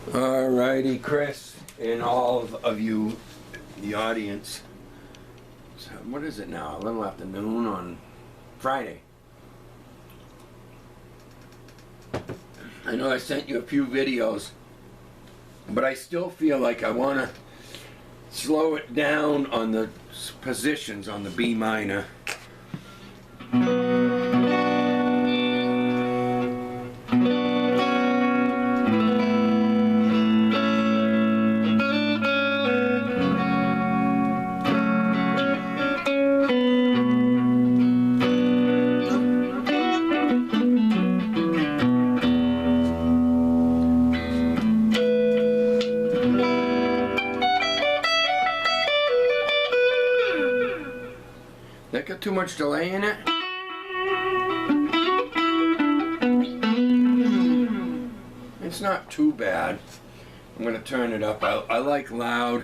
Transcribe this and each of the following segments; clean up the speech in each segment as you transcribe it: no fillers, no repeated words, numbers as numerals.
Alrighty, Chris, and all of you, the audience. So what is it now? A little after noon on Friday. I know I sent you a few videos, but I still feel like I want to slow it down on the positions on the B minor. That got too much delay in it? It's not too bad. I'm going to turn it up. I like loud.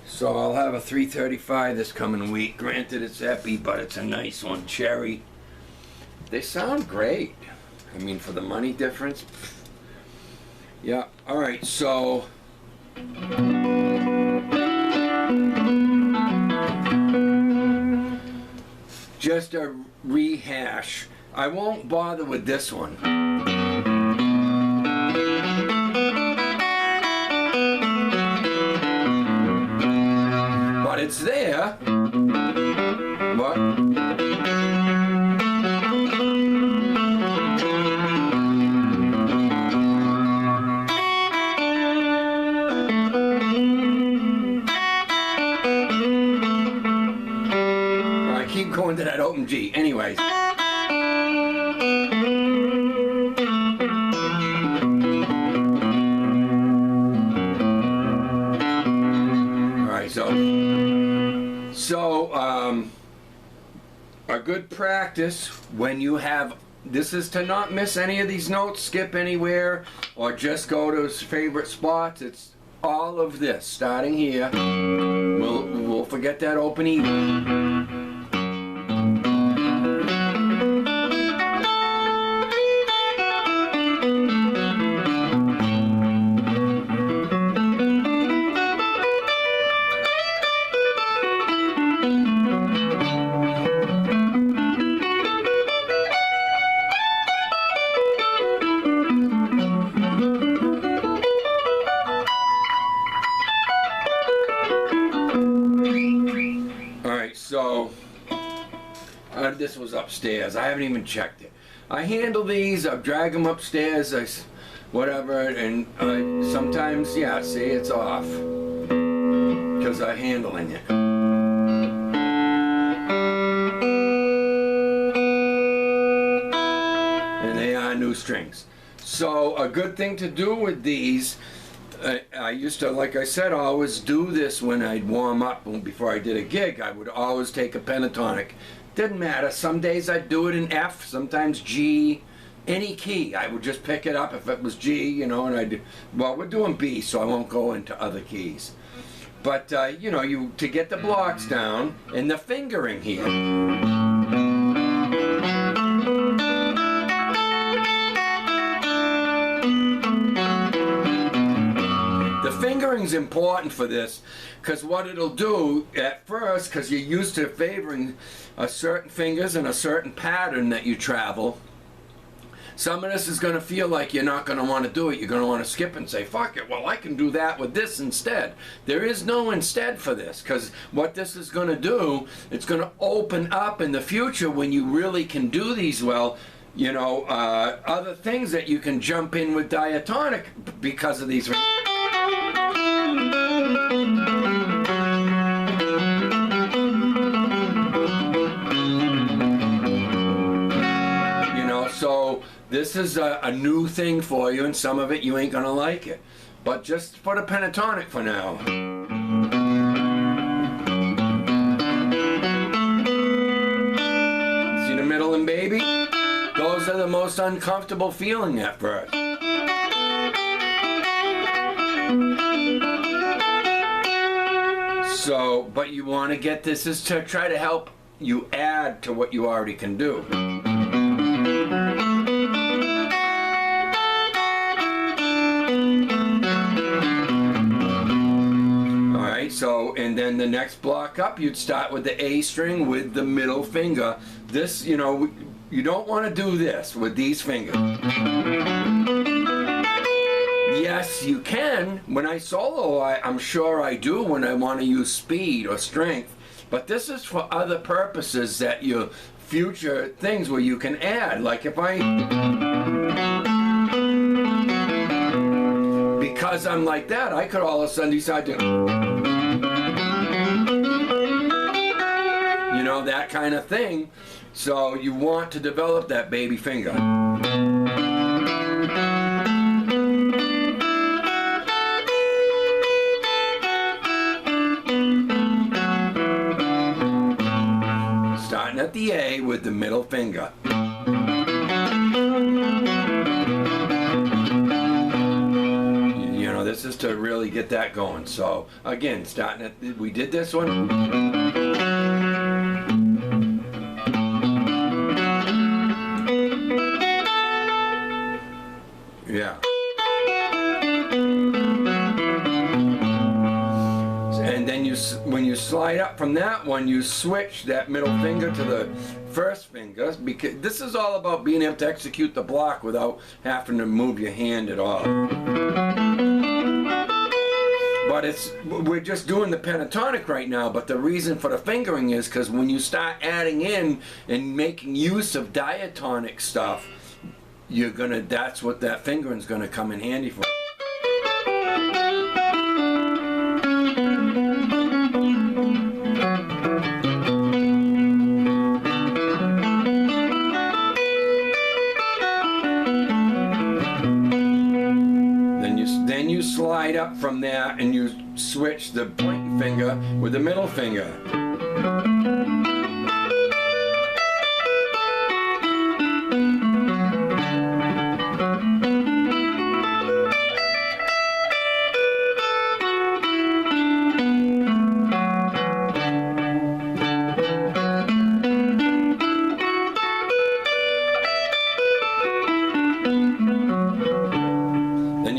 So I'll have a 335 this coming week. Granted, it's epi, but it's a nice one, cherry. They sound great. I mean, for the money difference. Yeah, alright, so just a rehash. I won't bother with this one. But it's there. What? I keep going to that open G. Anyways. So, a good practice when you have, this is to not miss any of these notes, skip anywhere, or just go to his favorite spots. It's all of this, starting here. We'll forget that open E. So, this was upstairs. I haven't even checked it. I handle these, I drag them upstairs, whatever, and sometimes, yeah, see, it's off. Because I'm handling it. And they are new strings. So, a good thing to do with these, I used to, like I said, always do this when I'd warm up before I did a gig. I would always take a pentatonic. Didn't matter. Some days I'd do it in F, sometimes G, any key. I would just pick it up if it was G, you know, and I'd, well, we're doing B, so I won't go into other keys. But, you know, to get the blocks down and the fingering here. Fingering's important for this, because what it'll do at first, because you're used to favoring a certain fingers and a certain pattern that you travel, some of this is going to feel like you're not going to want to do it. You're going to want to skip and say, fuck it, well, I can do that with this instead. There is no instead for this, because what this is going to do, it's going to open up in the future when you really can do these well, you know, other things that you can jump in with diatonic because of these. So this is a new thing for you, and some of it you ain't gonna like it. But just put a pentatonic for now. See the middle and baby? Those are the most uncomfortable feeling at first. So, but you want to get this is to try to help you add to what you already can do. Alright, so, and then the next block up, you'd start with the A string with the middle finger. This, you know, you don't want to do this with these fingers. Yes, you can. When I solo, I'm sure I do when I want to use speed or strength. But this is for other purposes that you future things where you can add. Like if because I'm like that, I could all of a sudden decide to, you know, that kind of thing. So you want to develop that baby finger. Starting at the A with the middle finger. You know, this is to really get that going. So again, starting at, we did this one. Yeah. And then when you slide up from that one, you switch that middle finger to the first finger, because this is all about being able to execute the block without having to move your hand at all. But we're just doing the pentatonic right now, but the reason for the fingering is because when you start adding in and making use of diatonic stuff, that's what that fingering's gonna come in handy for. Then you slide up from there and you switch the pointing finger with the middle finger.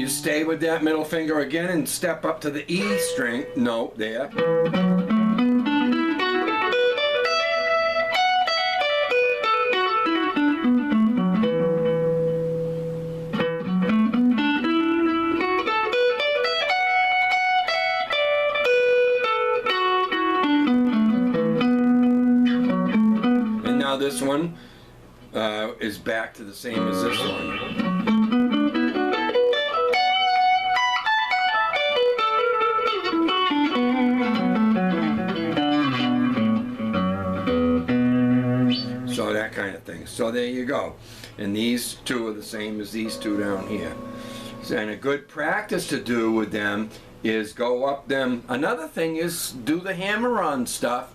Stay with that middle finger again and step up to the E string note there. And now this one is back to the same as this one. So that kind of thing. So there you go. And these two are the same as these two down here. So, and a good practice to do with them is go up them. Another thing is do the hammer-on stuff.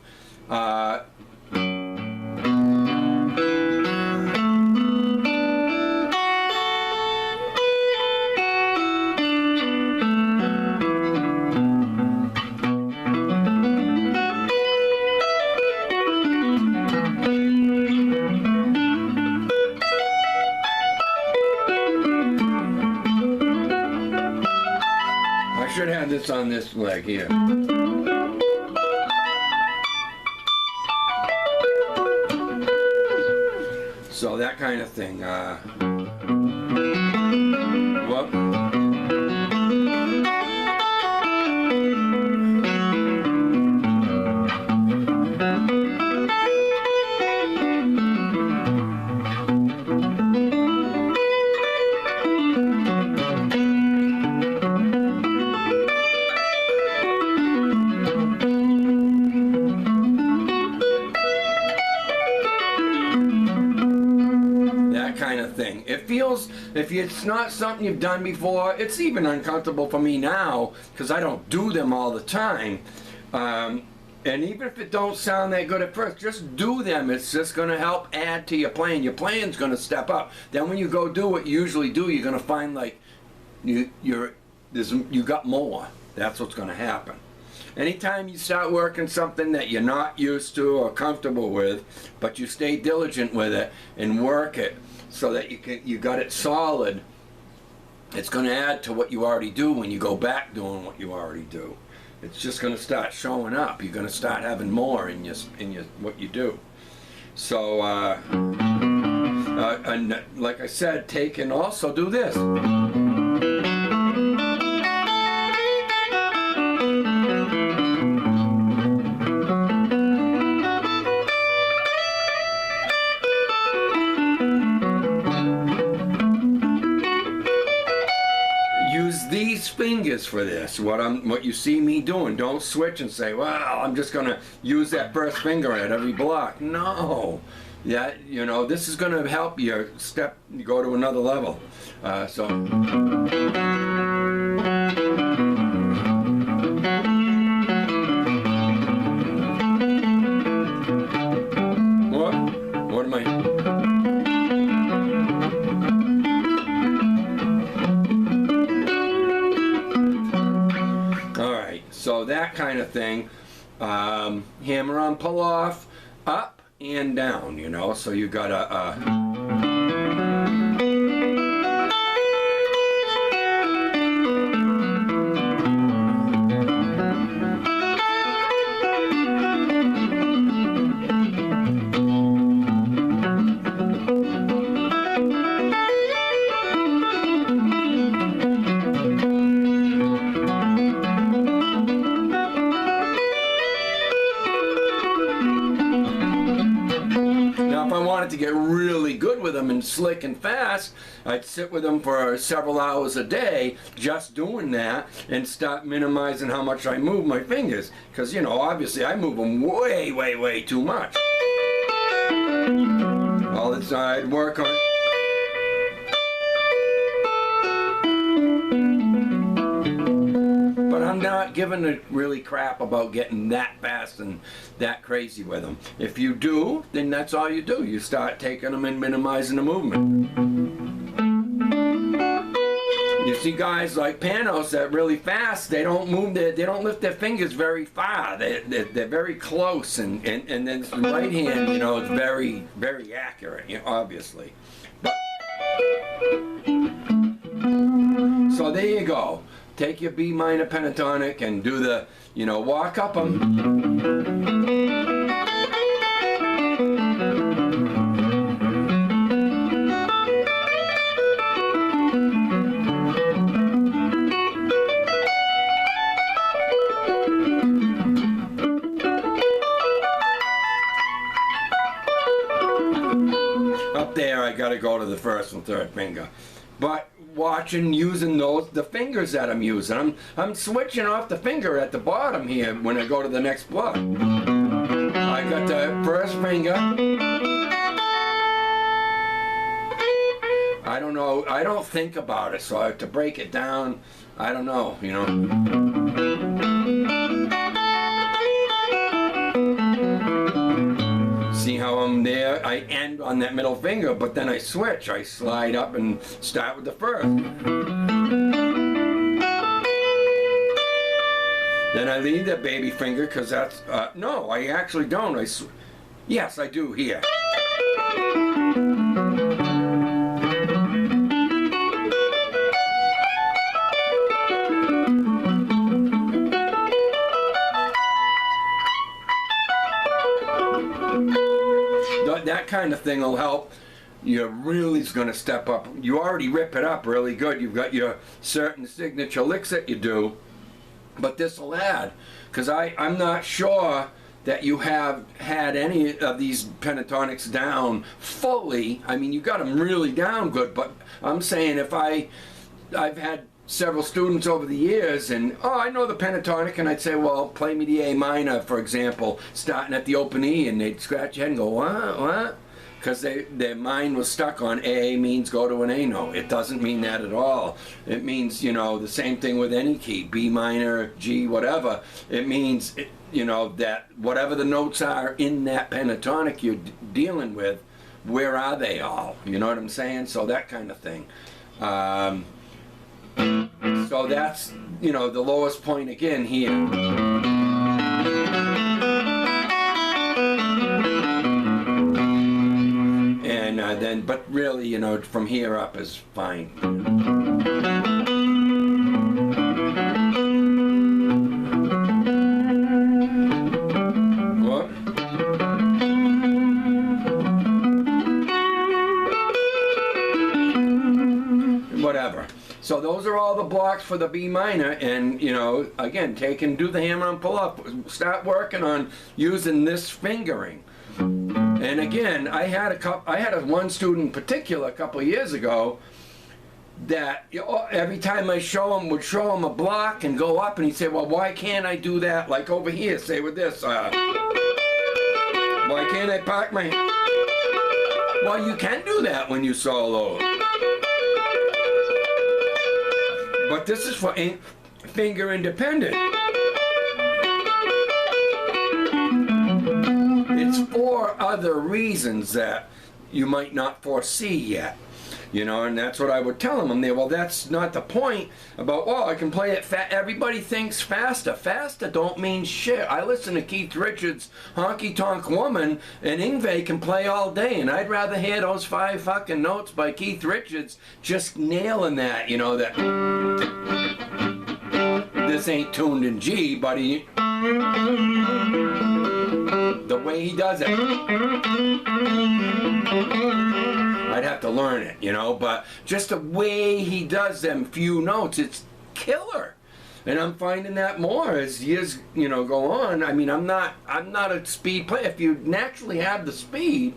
I should have this on this leg here. So that kind of thing. Whoop. Kind of thing. It feels, if it's not something you've done before, it's even uncomfortable for me now because I don't do them all the time. And even if it don't sound that good at first, just do them. It's just going to help add to your playing. Your playing's going to step up. Then when you go do what you usually do, you're going to find like you got more. That's what's going to happen. anytime you start working something that you're not used to or comfortable with, but you stay diligent with it and work it so that you got it solid, it's going to add to what you already do when you go back doing what you already do. It's just going to start showing up. You're going to start having more in your what you do. So, and like I said, take and also do this. These fingers for this, what you see me doing. Don't switch and say, well, I'm just gonna use that first finger at every block. No, you know, this is gonna help you go to another level. What am I? So that kind of thing, hammer on, pull off, up and down, you know, so you got to get really good with them and slick and fast, I'd sit with them for several hours a day just doing that and start minimizing how much I move my fingers, because, you know, obviously I move them way too much. All the time I'd work on I'm not giving a really crap about getting that fast and that crazy with them. If you do, then that's all you do. You start taking them and minimizing the movement. You see guys like Panos that really fast, they don't move they don't lift their fingers very far. They're very close, and then the right hand, you know, is very accurate, you know, obviously. But so there you go. Take your B minor pentatonic and do the, you know, walk up them. Up there, I gotta go to the first and third finger. But watching, using the fingers that I'm using. I'm switching off the finger at the bottom here when I go to the next block. I got the first finger. I don't know, I don't think about it, so I have to break it down. I don't know, you know. See how I'm there? I end on that middle finger, but then I switch. I slide up and start with the first. Then I leave that baby finger because that's, no, I actually don't. Yes, I do here. That kind of thing will help. You're really going to step up. You already rip it up really good. You've got your certain signature licks that you do, but this will add, because I'm not sure that you have had any of these pentatonics down fully. I mean, you got them really down good, but I'm saying if I've had several students over the years, and I know the pentatonic, and I'd say, well, play me the A minor, for example, starting at the open E, and they'd scratch your head and go, what? Because their mind was stuck on A means go to an A note. It doesn't mean that at all. It means, you know, the same thing with any key, B minor, G, whatever. It means, you know, that whatever the notes are in that pentatonic you're dealing with, where are they all? You know what I'm saying? So that kind of thing. So that's, you know, the lowest point again here. then, but really, you know, from here up is fine. What? Whatever. So those are all the blocks for the B minor, and you know, again, take and do the hammer-on pull-up. Start working on using this fingering. And again, I had one student in particular a couple of years ago that, you know, every time I would show him a block and go up, and he'd say, well, why can't I do that? Like over here, say with this, why can't I park my... Well, you can do that when you solo. But this is for finger independent. It's for other reasons that you might not foresee yet. You know, and that's what I would tell them. Well, that's not the point about, well, I can play it fast. Everybody thinks faster. Faster don't mean shit. I listen to Keith Richards' Honky Tonk Woman, and Yngwie can play all day, and I'd rather hear those 5 fucking notes by Keith Richards just nailing that, you know, that this ain't tuned in G, but he... the way he does it, I'd have to learn it, you know, but just the way he does them few notes, it's killer. And I'm finding that more as years, you know, go on. I mean, I'm not a speed player. If you naturally have the speed,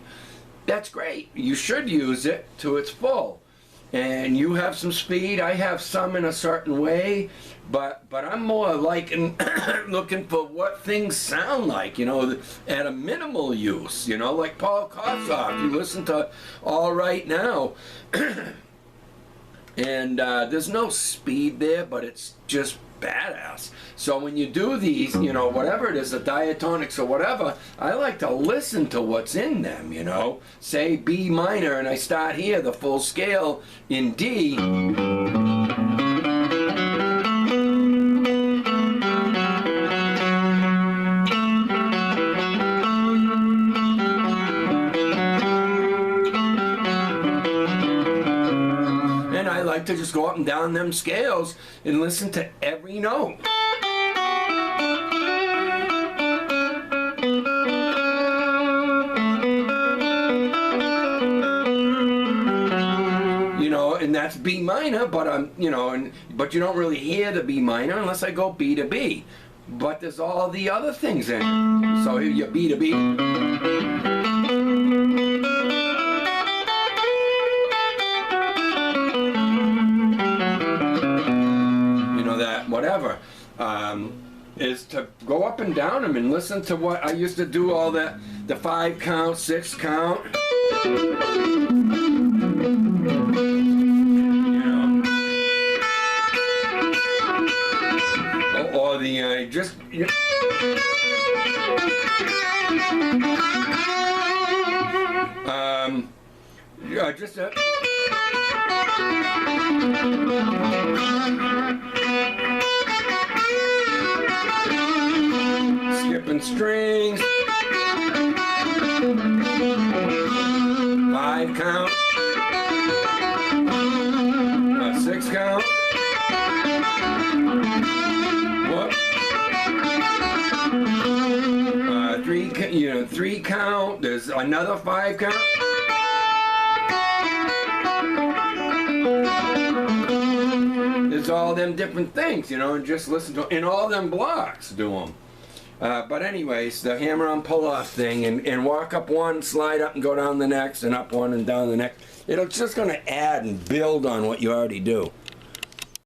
that's great. You should use it to its full. And you have some speed, I have some in a certain way, but I'm more like looking for what things sound like, you know, at a minimal use, you know, like Paul Kossoff. You listen to All Right Now, and there's no speed there, but it's just badass. So when you do these, you know, whatever it is, the diatonics or whatever, I like to listen to what's in them, you know. Say B minor, and I start here, the full scale in D. And I like to just go up and down them scales and listen to every note. You know, and that's B minor, but you know, but you don't really hear the B minor unless I go B to B. But there's all the other things in it. So you B to B. Whatever, is to go up and down them and listen to what I used to do, all that, the 5 count, 6 count. You know. Or the, just... just a... Skipping strings, 5 count, 6 count, what? 3 count. There's another 5 count. There's all them different things, you know, and just listen to, and all them blocks do them. But anyways, the hammer-on pull-off thing, and walk up one, slide up and go down the next, and up one and down the next. It's just going to add and build on what you already do.